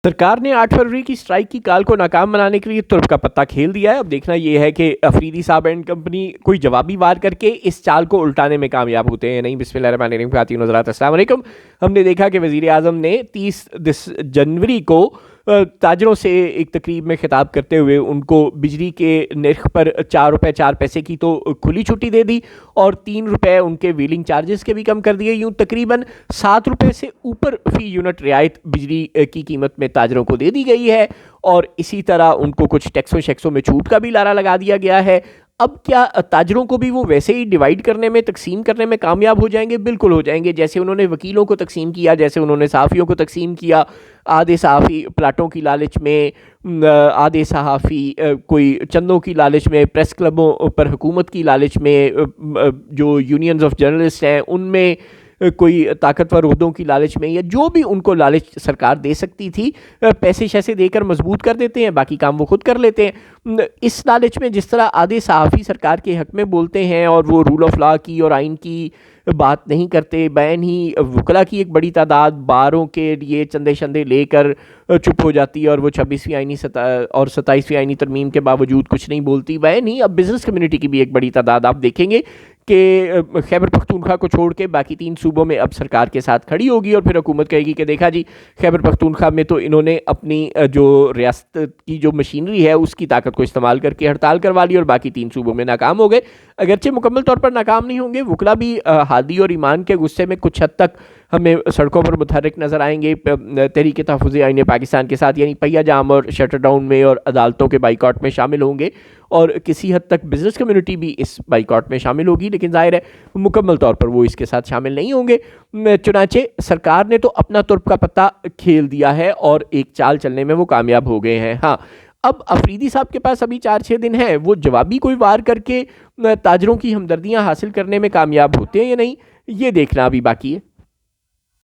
सरकार ने 8 फरवरी की स्ट्राइक की काल को नाकाम बनाने के लिए तुर्क का पत्ता खेल दिया है। अब देखना यह है कि अफरीदी साहब एंड कंपनी कोई जवाबी वार करके इस चाल को उल्टाने में कामयाब होते हैं। नहीं, बिस्मिल्लाहिर्रहमानिर्रहीम, खातिन हज़रात, अस्सलाम वालेकुम। हमने देखा कि वज़ीर आज़म ने 30 जनवरी को ताजरों से एक तकरीब में खिताब करते हुए उनको बिजली के नर्ख पर 4 रुपये 4 पैसे की तो खुली छुट्टी दे दी और 3 रुपये उनके व्हीलिंग चार्जेस के भी कम कर दिए। यूँ तकरीबन 7 रुपये से ऊपर फ़ी यूनिट रियायत बिजली की कीमत में ताजरों को दे दी गई है और इसी तरह उनको कुछ टैक्सों शैक्सों में छूट का भी लारा लगा दिया गया है। अब क्या ताजरों को भी वो वैसे ही डिवाइड करने में, तकसीम करने में कामयाब हो जाएंगे? बिल्कुल हो जाएंगे। जैसे उन्होंने वकीलों को तकसीम किया, जैसे उन्होंने सहाफ़ियों को तकसीम किया, आधे सहाफ़ी प्लाटों की लालच में, आधे सहाफ़ी कोई चंदों की लालच में, प्रेस क्लबों पर हुकूमत की लालच में, जो यूनियंस ऑफ जर्नलिस्ट हैं उनमें कोई ताकतवर ओहदों की लालच में, या जो भी उनको लालच सरकार दे सकती थी, पैसे शैसे देकर मजबूत कर देते हैं, बाकी काम वो खुद कर लेते हैं। इस लालच में जिस तरह आधे सहाफ़ी सरकार के हक़ में बोलते हैं और वो रूल ऑफ लॉ की और आइन की बात नहीं करते, बैन ही वकला की एक बड़ी तादाद बारों के लिए चंदे शंदे लेकर चुप हो जाती है और वो 26वीं आइनी और 27वीं आइनी तरमीम के बावजूद कुछ नहीं बोलती। बैन ही अब बिज़नेस कम्युनिटी की भी एक बड़ी तादाद आप देखेंगे कि खैबर पख्तूनख्वा को छोड़ के बाकी 3 सूबों में अब सरकार के साथ खड़ी होगी और फिर हुकूमत कहेगी कि देखा जी, खैबर पख्तूनख्वा में तो इन्होंने अपनी जो रियासत की जो मशीनरी है उसकी ताकत को इस्तेमाल करके हड़ताल करवा ली और बाकी 3 सूबों में नाकाम हो गए। अगरचे मुकम्मल तौर पर नाकाम नहीं होंगे, वकला भी हादी और ईमान के गुस्से में कुछ हद तक हमें सड़कों पर मुतहर्रिक नज़र आएंगे तहरीक तहफ़्फ़ुज़ आइन पाकिस्तान के साथ, यानी पहिया जाम और शटर डाउन में और अदालतों के बाइकआउट में शामिल होंगे और किसी हद तक बिज़नेस कम्युनिटी भी इस बाइकआउट में शामिल होगी, लेकिन ज़ाहिर है मुकम्मल तौर पर वो इसके साथ शामिल नहीं होंगे। चुनांचे सरकार ने तो अपना तुर्क का पत्ता खेल दिया है और एक चाल चलने में वो कामयाब हो गए हैं। हाँ, अब अफरीदी साहब के पास अभी 4-6 दिन है, वो जवाबी कोई वार करके ताजरों की हमदर्दियाँ हासिल करने में कामयाब होते हैं या नहीं, ये देखना अभी बाकी है।